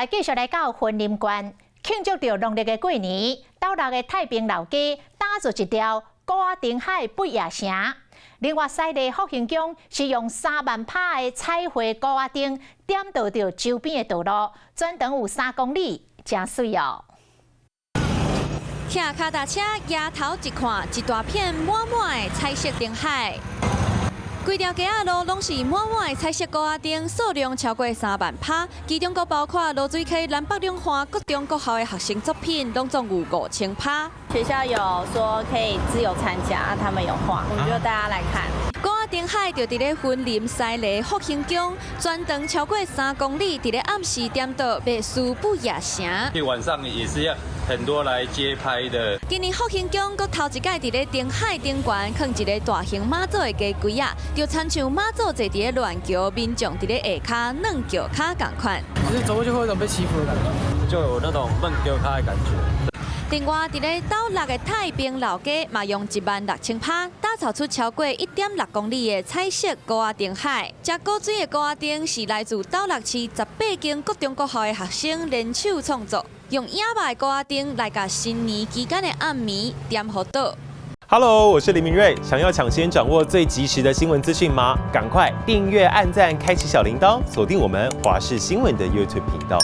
来继续来到云林县，庆祝着农历的过年，斗六的太平老街打造一条高阿丁海不夜城。另外，西的福兴宫是用3万帕的彩绘高阿丁点到着周边的道路，全长有3公里，真水哦！骑脚踏车抬头一看，一大片满满的彩色丁海。 规条街仔路拢是满满的彩色高仔灯，数量超过3万帕，其中佫包括罗水溪南北两岸各中各校的学生作品，拢总有5000帕。学校有说可以自由参加，他们有画，我们就大家来看。高仔灯海就伫咧云林西的福兴宫，全长超过3公里，伫咧暗时点到白苏不夜城。晚上也是要很多来街拍的。今年福兴宫佫头一届伫咧灯海顶悬放一个大型马祖的家柜啊。 就亲像马祖坐伫咧乱桥，民众伫咧下骹软脚骹同款。其实走过去会有种被欺负的感觉，就有那种乱脚骹的感觉。另外，伫咧斗六的太平老街，嘛用16000帕打造出超过1.6公里的彩色高仔灯海。这古水的高仔灯是来自斗六市18间各中各校的学生联手创作，用野马的高仔灯来甲新年期间的暗暝点好倒。 Hello， 我是林明瑞。想要抢先掌握最及时的新闻资讯吗？赶快订阅、按赞、开启小铃铛，锁定我们华视新闻的 YouTube 频道。